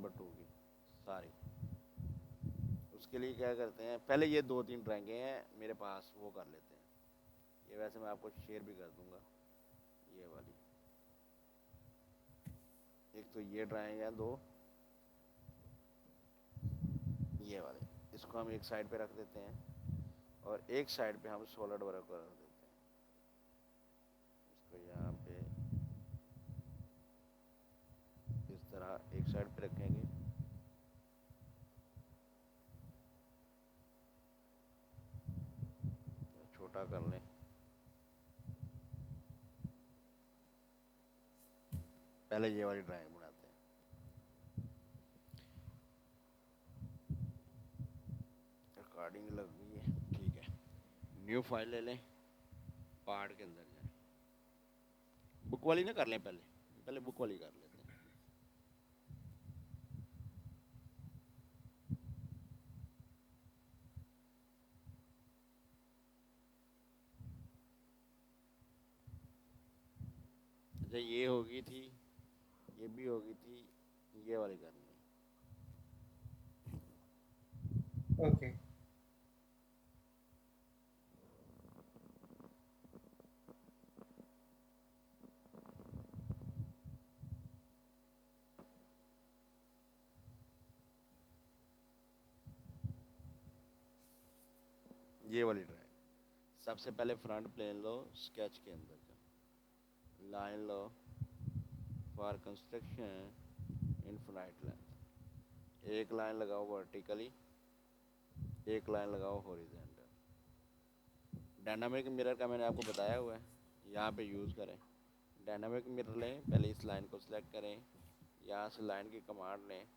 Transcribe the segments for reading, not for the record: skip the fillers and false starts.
Number 2 की सारी। उसके लिए क्या करते हैं, पहले ये 2-3 ड्राइंगें हैं मेरे पास, वो कर लेते हैं। ये वैसे मैं आपको शेयर भी कर दूंगा, ये वाली। एक तो ये ड्राइंग है, दो ये वाले। इसको हम एक साइड पे रख देते हैं और एक साइड पे हम सॉलिड वर्क को रख देते हैं। इसको यहाँ पे इस तरह एक साइड पे रखेंगे। छोटा कर लें। पहले ये वाली ड्राइंग बनाते हैं। रिकॉर्डिंग लग गई है, ठीक है। न्यू फाइल ले लें, पार्ट के अंदर जाए। बुक वाली ना कर लें, पहले पहले बुक वाली कर लेते हैं। अच्छा, ये होगी थी, ये भी होगी थी, ये वाली करनी है। ओके। ये वाली ड्राइंग सबसे पहले फ्रंट प्लेन लो, स्केच के अंदर का line low, for construction infinite length. एक लाइन लगाओ वर्टिकली, एक लाइन लगाओ हॉरिजेंटल। डायनामिक मिरर का मैंने आपको बताया हुआ है, यहाँ पे यूज़ करें। डायनामिक मिरर लें, पहले इस लाइन को सिलेक्ट करें, यहाँ से लाइन की कमांड लें,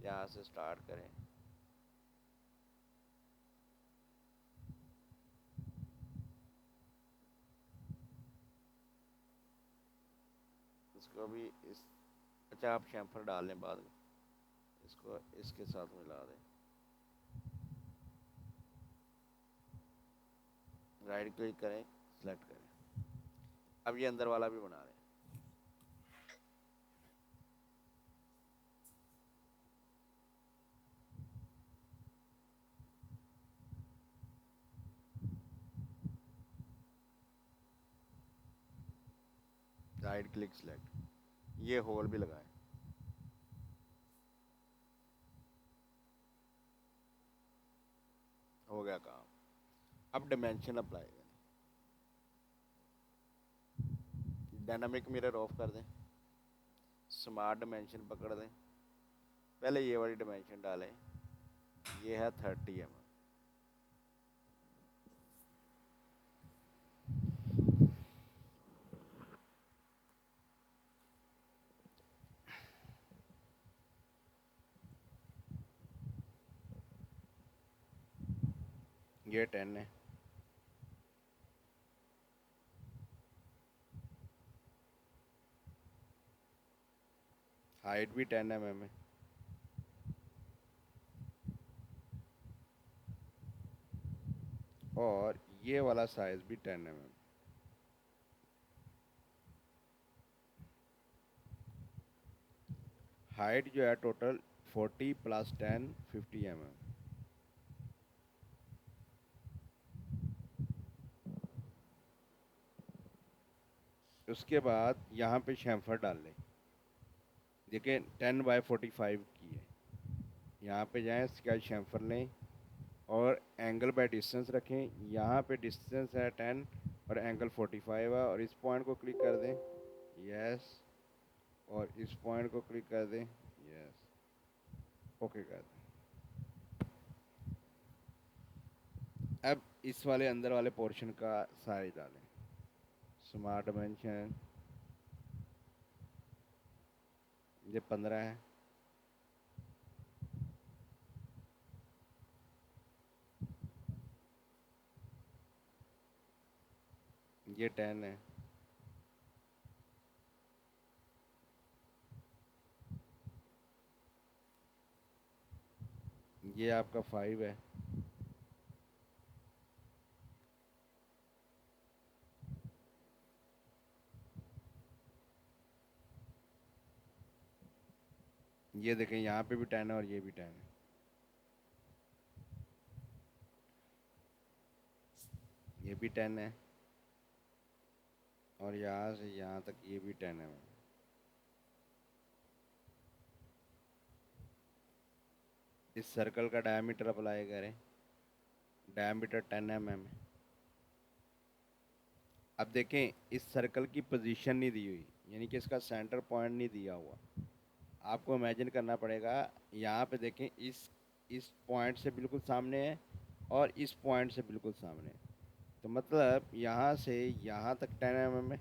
यहाँ से स्टार्ट करें। इसको भी इस, अच्छा आप शैम्फर डाल लें बाद में, इसको इसके साथ मिला दें। राइट क्लिक करें, सिलेक्ट करें। अब ये अंदर वाला भी बना लें। राइट क्लिक सिलेक्ट, ये होल भी लगाएं। हो गया काम। अब डायमेंशन अप्लाई करें। डायनामिक मिरर ऑफ कर दें, स्मार्ट डायमेंशन पकड़ दें। पहले ये वाली डायमेंशन डालें, ये है 30 mm। ये 10 है। हाइट भी 10 mm है। और ये वाला साइज भी 10 mm। हाइट जो है टोटल 40 + 10 50 mm। उसके बाद यहाँ पे शैम्फर डाल लें। देखिए 10/45 की है। यहाँ पे जाएं, स्केच शैम्फर लें और एंगल बाय डिस्टेंस रखें। यहाँ पे डिस्टेंस है 10 और एंगल 45 है, और इस पॉइंट को क्लिक कर दें, यस। और इस पॉइंट को क्लिक कर दें, यस। ओके कर दें। अब इस वाले अंदर वाले पोर्शन का साइज डालें। स्मार्ट डायमेंशन, ये 15 है। ये 10 है। ये आपका 5 है। ये देखें यहाँ पे भी 10 है और ये भी 10 है। ये भी 10 है और यहाँ से यहाँ तक ये भी 10 है। इस सर्कल का डायमीटर अप्लाई करें, डायमीटर 10 mm है। अब देखें इस सर्कल की पोजीशन नहीं दी हुई, यानी कि इसका सेंटर पॉइंट नहीं दिया हुआ। आपको इमेजिन करना पड़ेगा। यहाँ पे देखें इस पॉइंट से बिल्कुल सामने है और इस पॉइंट से बिल्कुल सामने है। तो मतलब यहाँ से यहाँ तक 10 mm है।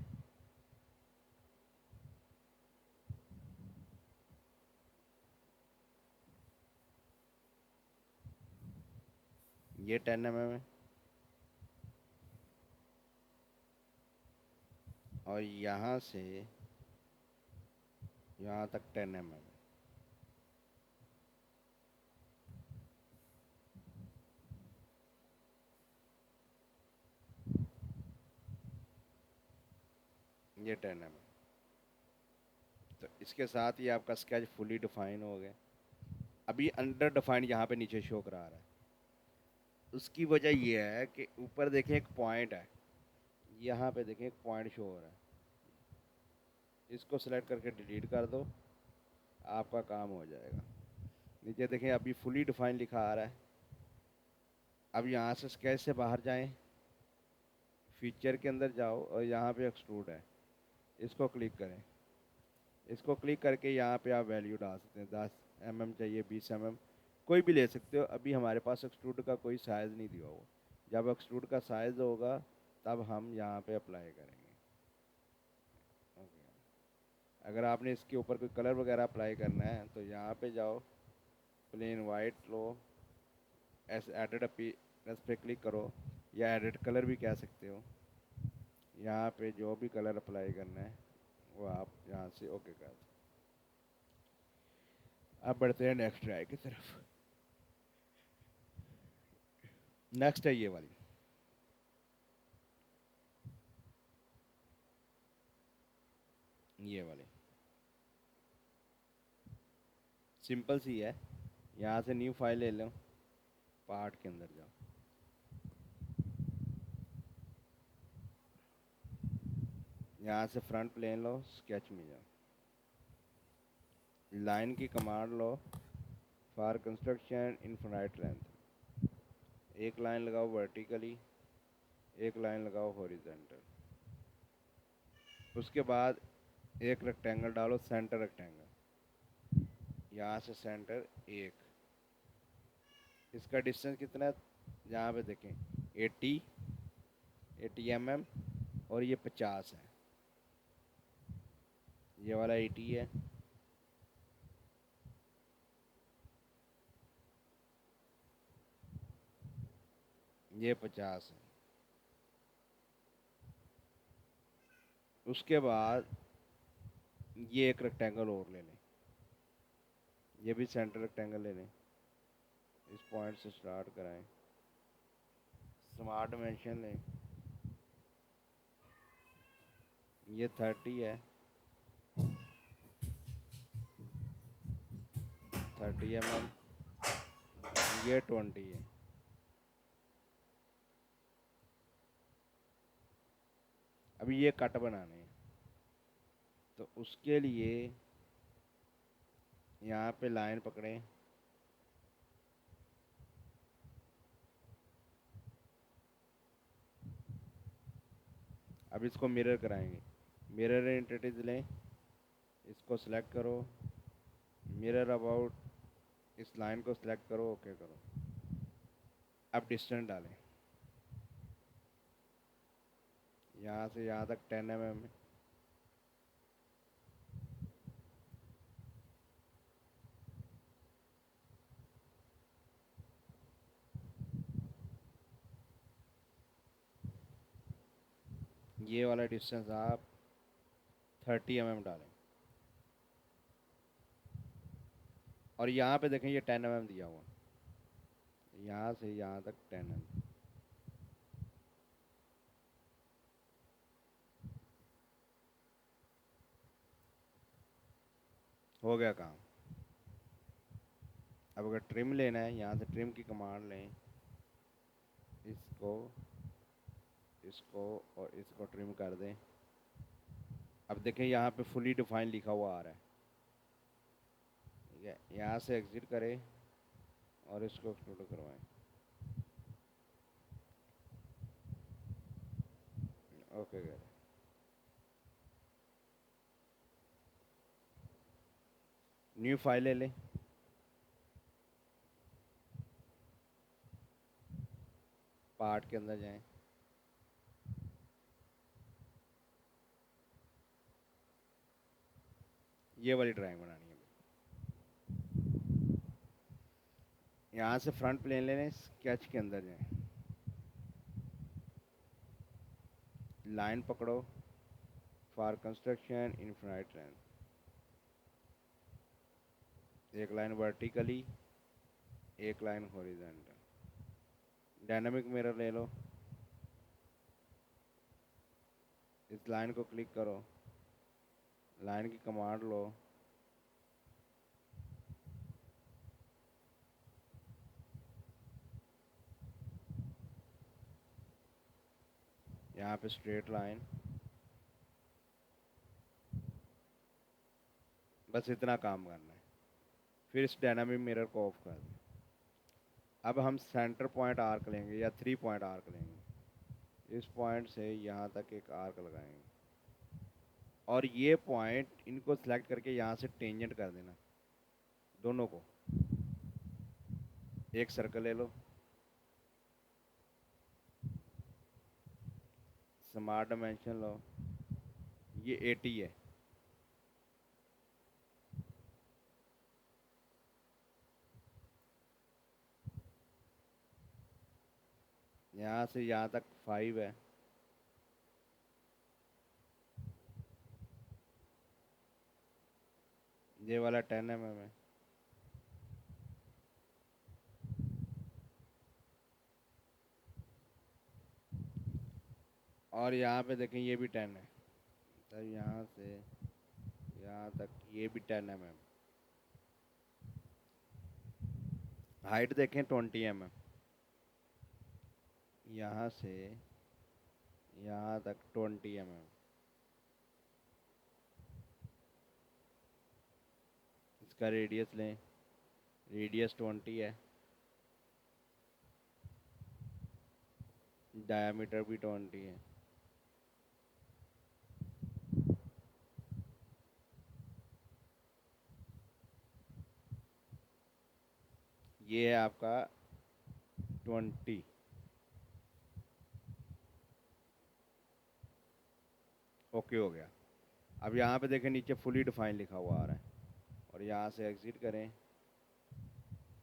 ये 10 mm है और यहाँ से यहाँ तक 10 mm है। ये 10 mm। तो इसके साथ ही आपका स्केच फुली डिफाइन हो गया। अभी अंडर डिफाइन यहाँ पे नीचे शो करा रहा है। उसकी वजह यह है कि ऊपर देखें एक पॉइंट है, यहाँ पे देखें एक पॉइंट शो हो रहा है। इसको सेलेक्ट करके डिलीट कर दो, आपका काम हो जाएगा। नीचे देखें अभी फुली डिफाइन लिखा आ रहा है। अब यहाँ से स्केच से बाहर जाएं, फीचर के अंदर जाओ और यहाँ पे एक्सट्रूड है, इसको क्लिक करें। इसको क्लिक करके यहाँ पे आप वैल्यू डाल सकते हैं। 10 mm चाहिए, 20 mm, कोई भी ले सकते हो। अभी हमारे पास एक्सट्रूड का कोई साइज़ नहीं दिया हुआ। जब एक्सट्रूड का साइज़ होगा तब हम यहाँ पे अप्लाई करेंगे। ओके। अगर आपने इसके ऊपर कोई कलर वगैरह अप्लाई करना है तो यहाँ पे जाओ, प्लेन वाइट लो, ऐसे एडिट इस पे क्लिक करो, या एडिट कलर भी कह सकते हो। यहाँ पे जो भी कलर अप्लाई करना है वो आप यहाँ से ओके कर दो। अब बढ़ते हैं नेक्स्ट ट्राई की तरफ। नेक्स्ट है ये वाली। ये वाली सिंपल सी है। यहाँ से न्यू फाइल ले लो, पार्ट के अंदर जाओ, यहाँ से फ्रंट प्लेन लो, स्केच में जाओ, लाइन की command low, for construction infinite length. एक लाइन लगाओ वर्टिकली, एक लाइन लगाओ हॉरिजॉन्टल। उसके बाद एक रेक्टेंगल डालो, सेंटर रेक्टेंगल, यहाँ से सेंटर 1। इसका डिस्टेंस कितना है, यहाँ पे देखें 80 mm और ये 50 है। ये वाला 80 है, ये 50 है। उसके बाद ये एक रेक्टेंगल और ले लें, ये भी सेंटर रेक्टेंगल ले लें। इस पॉइंट से स्टार्ट कराएं, स्मार्ट डायमेंशन लें, ये 30 है, 30 mm, ये 20 है। अभी ये कट बनाने हैं, तो उसके लिए यहाँ पे लाइन पकड़ें, अब इसको मिरर कराएंगे। मिरर एंटिटीज लें, इसको सिलेक्ट करो, मिरर अबाउट, इस लाइन को सिलेक्ट करो, ओके करो। अब डिस्टेंस डालें, यहाँ से यहाँ तक 10 mm है। ये वाला डिस्टेंस आप 30 mm डालें। और यहाँ पे देखें ये 10 mm दिया हुआ, यहाँ से यहाँ तक 10 mm। हो गया काम। अब अगर ट्रिम लेना है, यहाँ से ट्रिम की कमांड लें, इसको इसको और इसको ट्रिम कर दें। अब देखें यहाँ पे फुली डिफाइन लिखा हुआ आ रहा है, ठीक है। यहाँ से एग्जिट करें और इसको एक्सप्लोर करवाएं। ओके करें। न्यू फाइल ले लें, पार्ट के अंदर जाएं, ये वाली ड्राइंग बनानी है। यहाँ से फ्रंट प्लेन ले लें, स्केच के अंदर जाएं, लाइन पकड़ो, फॉर कंस्ट्रक्शन इनफिनाइट लेंथ, एक लाइन वर्टिकली, एक लाइन हॉरिजॉन्टल। डायनामिक मिरर ले लो, इस लाइन को क्लिक करो, लाइन की कमांड लो, यहाँ पे स्ट्रेट लाइन, बस इतना काम करना है। फिर इस डायनामिक मिरर को ऑफ कर दें। अब हम सेंटर पॉइंट आर्क लेंगे या 3 पॉइंट आर्क लेंगे, इस पॉइंट से यहाँ तक एक आर्क लगाएंगे और ये पॉइंट इनको सेलेक्ट करके यहाँ से टेंजेंट कर देना दोनों को। एक सर्कल ले लो, स्मार्ट डायमेंशन लो, ये 80 है, यहाँ से यहाँ तक 5 है, ये वाला 10 mm है, और यहाँ पे देखें ये भी 10 है, तो यहाँ से यहाँ तक ये भी 10 mm। हाइट देखें 20 mm, यहाँ से यहाँ तक 20 mm। इसका रेडियस लें, रेडियस 20 है, डायमीटर भी 20 है। ये है आपका 20। ओके हो गया। अब यहाँ पे देखें नीचे फुली डिफाइन लिखा हुआ आ रहा है, और यहाँ से एग्जिट करें,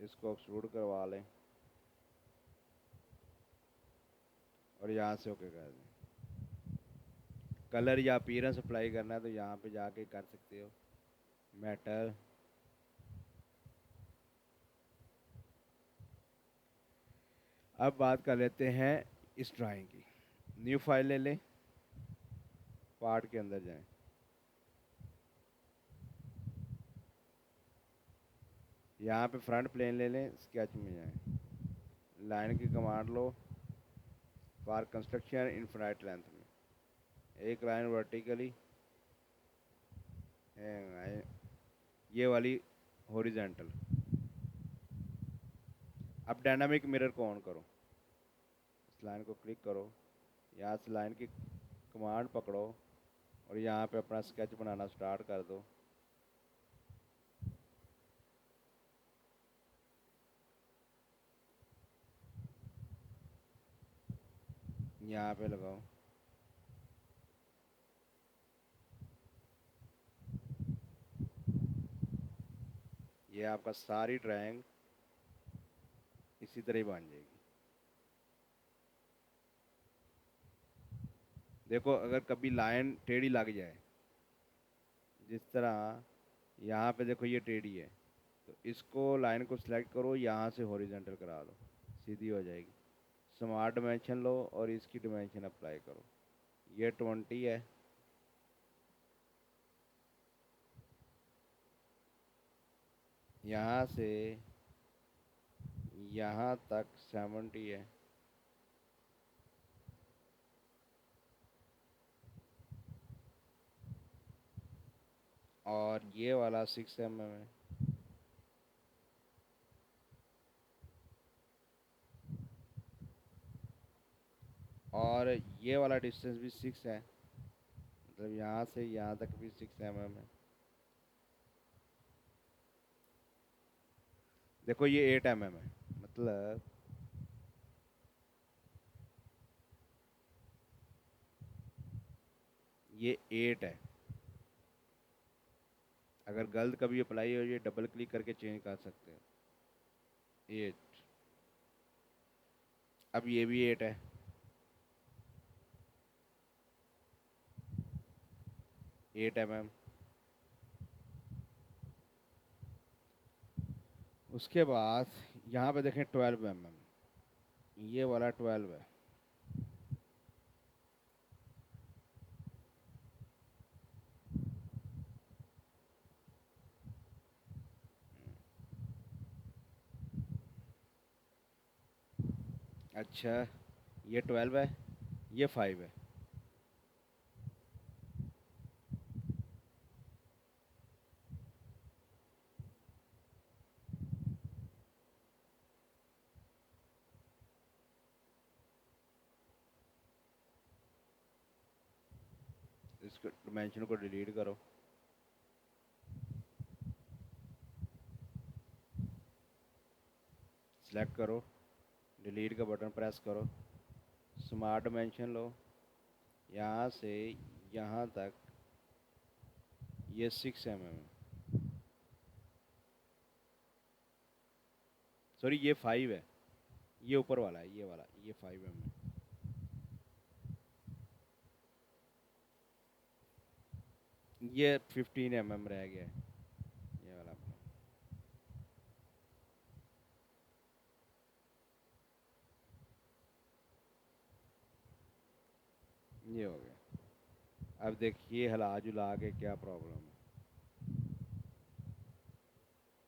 इसको एक्सट्रूड करवा लें और यहाँ से ओके कर दें। कलर या अपीयरेंस अप्लाई करना है तो यहाँ पे जाके कर सकते हो, मैटर। अब बात कर लेते हैं इस ड्राइंग की। न्यू फाइल ले लें, पार्ट के अंदर जाएं, यहाँ पे फ्रंट प्लेन ले लें, स्केच में जाएं, लाइन की command low, for construction infinite length में, एक लाइन वर्टिकली, ये वाली हॉरिजॉन्टल। अब डायनामिक मिरर को ऑन करो, इस लाइन को क्लिक करो, यहाँ से लाइन की कमांड पकड़ो और यहाँ पे अपना स्केच बनाना स्टार्ट कर दो। यहाँ पे लगाओ, ये आपका सारी ड्राइंग इसी तरह ही बन जाएगी। देखो अगर कभी लाइन टेढ़ी लग जाए, जिस तरह यहाँ पे देखो ये टेढ़ी है, तो इसको लाइन को सिलेक्ट करो, यहाँ से हॉरिजॉन्टल करा दो, सीधी हो जाएगी। स्मार्ट डायमेंशन लो और इसकी डायमेंशन अप्लाई करो, ये 20 है, यहाँ से यहाँ तक 70 है, और ये वाला 6 mm है, और ये वाला डिस्टेंस भी 6 है, मतलब यहाँ से यहाँ तक भी 6 mm है। देखो ये 8 mm है, मतलब ये 8 है। अगर गलत कभी अप्लाई हो, ये डबल क्लिक करके चेंज कर सकते हो। 8, अब ये भी 8 है, एट mm। उसके बाद यहाँ पे देखें 12 mm, ये वाला 12 है। अच्छा, ये 12 है, ये 5 है। इसको डिमेंशन को डिलीट करो, सिलेक्ट करो, डिलीट का बटन प्रेस करो, स्मार्ट डिमेंशन लो, यहाँ से यहाँ तक ये 6 mm है, सॉरी ये 5 है, ये ऊपर वाला है, ये वाला, ये 5 mm है। ये 15 mm रह गया है, ये वाला अपना। ये हो गया। अब देखिए हिला जुला के क्या प्रॉब्लम है,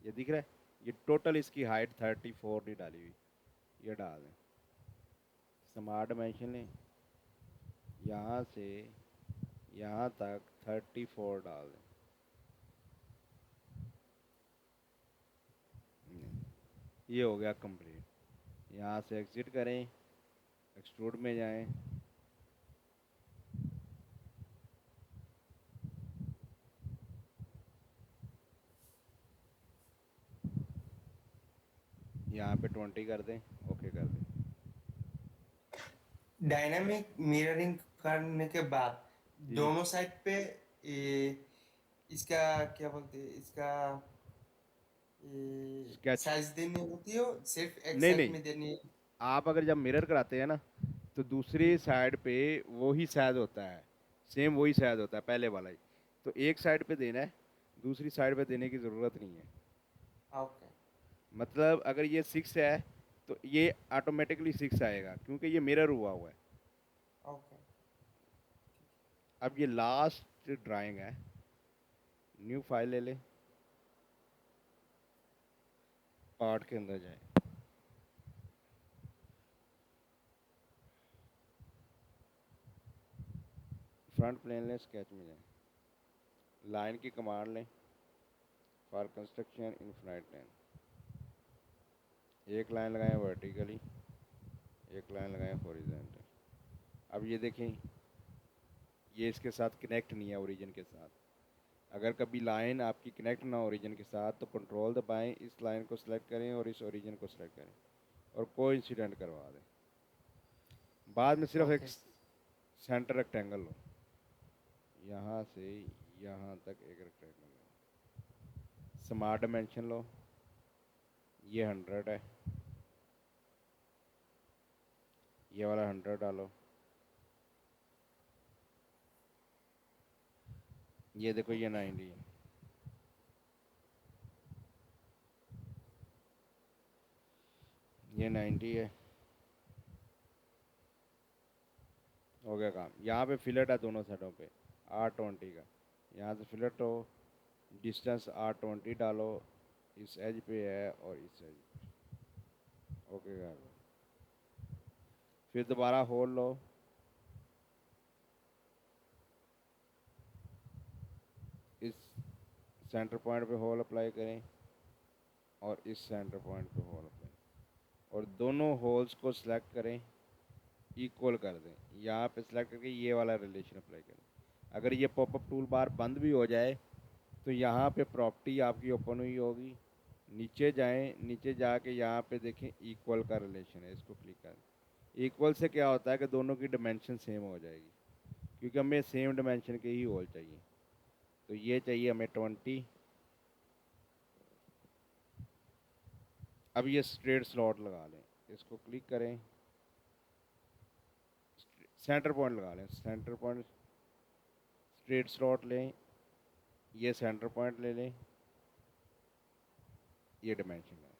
ये दिख रहा है, ये टोटल इसकी हाइट 34 नहीं डाली हुई, ये डाल दें। स्मार्ट डायमेंशन लें, यहाँ से यहाँ तक 34 डाल दें। ये हो गया कंप्लीट। यहाँ से एग्जिट करें, एक्सट्रूड में जाएं, यहाँ पे 20 कर दें, ओके कर दें। डायनामिक मिररिंग करने के बाद जी, दोनों साइड पे इसका क्या बोलते हैं, इसका स्केच, साइज देनी होती है, सिर्फ एक नहीं साइड नहीं, में देनी है? आप अगर जब मिरर कराते हैं ना, तो दूसरी साइड पे वही साइज होता है, सेम वही साइज होता है पहले वाला ही, तो एक साइड पे देना है, दूसरी साइड पे देने की ज़रूरत नहीं है। ओके। मतलब अगर ये 6 है तो ये ऑटोमेटिकली 6 आएगा, क्योंकि ये मिरर हुआ हुआ है। ओके। अब ये लास्ट ड्राइंग है, न्यू फाइल ले लें, पार्ट के अंदर जाए, फ्रंट प्लेन लें, स्केच में जाए, लाइन की कमांड लें, फॉर कंस्ट्रक्शन इनफिनाइट लाइन, एक लाइन लगाएं वर्टिकली, एक लाइन लगाएं हॉरिजॉन्टल। अब ये देखें, ये इसके साथ कनेक्ट नहीं है ओरिजिन के साथ। अगर कभी लाइन आपकी कनेक्ट ना हो ओरिजिन के साथ, तो कंट्रोल दबाएं, इस लाइन को सिलेक्ट करें और इस ओरिजिन को सिलेक्ट करें और कोई इंसिडेंट करवा दें। बाद में सिर्फ एक ओके। सेंटर रेक्टेंगल लो, यहाँ से यहाँ तक एक रेक्टेंगल लो, स्मार्ट डायमेंशन लो, ये 100 है, ये वाला 100 डालो, ये देखो ये 90 है, ये 90 है, हो गया काम। यहाँ पे फिलेट है दोनों साइडों पे, R20 का, यहाँ से फिलेट हो, डिस्टेंस R20 डालो, इस एज पे है और इस एज पे। ओके कर दो। फिर दोबारा होल लो, इस सेंटर पॉइंट पे होल अप्लाई करें और इस सेंटर पॉइंट पे होल अप्लाई, और दोनों होल्स को सिलेक्ट करें, इक्वल कर दें। यहाँ पे सिलेक्ट करके ये वाला रिलेशन अप्लाई करें। अगर ये पॉपअप टूल बार बंद भी हो जाए तो यहाँ पे प्रॉपर्टी आपकी ओपन हुई होगी, नीचे जाएं, नीचे जाके यहाँ पे देखें इक्वल का रिलेशन है, इसको क्लिक करें। इक्वल से क्या होता है कि दोनों की डिमेंशन सेम हो जाएगी, क्योंकि हमें सेम डिमेंशन के ही होल चाहिए। तो ये चाहिए हमें 20। अब ये स्ट्रेट स्लॉट लगा लें, इसको क्लिक करें, सेंटर पॉइंट लगा लें, सेंटर पॉइंट स्ट्रेट स्लॉट लें, ये सेंटर पॉइंट ले लें, ये डिमेंशन है।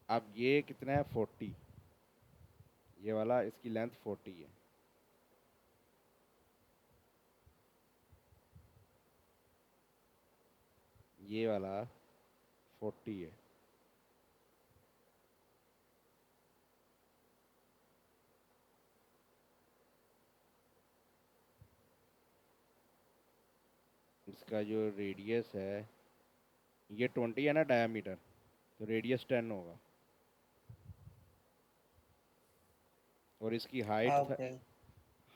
अब ये कितना है 40, ये वाला इसकी लेंथ 40 है। ये वाला 40 है। इसका जो रेडियस है, ये 20 है ना डायामीटर, तो रेडियस 10 होगा। और इसकी ओके।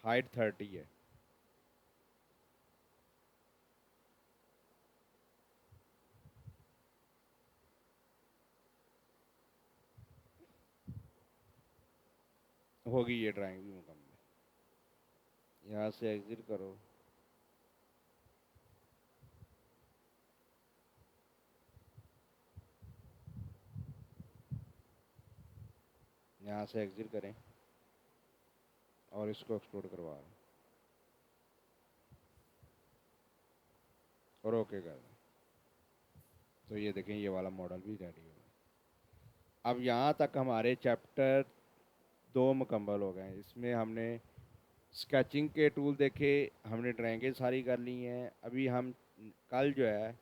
हाइट 30 है। होगी ये ड्राइंग भी मुकम्मल। यहाँ से एग्जिट करो, यहाँ से एग्जिट करें और इसको एक्सपोर्ट करवा दें और ओके कर दें। तो ये देखें ये वाला मॉडल भी रेडी हो गया। अब यहाँ तक हमारे चैप्टर 2 मुकम्मल हो गए हैं। इसमें हमने स्केचिंग के टूल देखे, हमने ड्राइंगें सारी कर ली हैं। अभी हम कल जो है,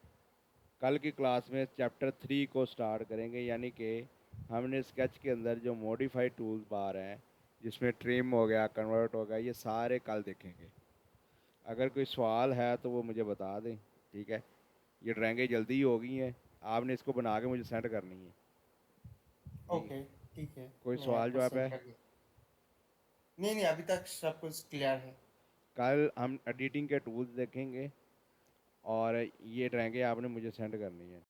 कल की क्लास में चैप्टर 3 को स्टार्ट करेंगे, यानी कि हमने स्केच के अंदर जो मॉडिफाइड टूल्स बार हैं, जिसमें ट्रिम हो गया, कन्वर्ट हो गया, ये सारे कल देखेंगे। अगर कोई सवाल है तो वो मुझे बता दें, ठीक है। ये ड्राइंगें जल्दी ही हो गई हैं, आपने इसको बना के मुझे सेंड करनी है, ठीक है। ओके, ठीक है, कोई मैं सवाल आपको जवाब सेंड है? कर दूँ। नहीं नहीं, अभी तक सब कुछ क्लियर है। कल हम एडिटिंग के टूल्स देखेंगे और ये ड्राइंगें आपने मुझे सेंड करनी है।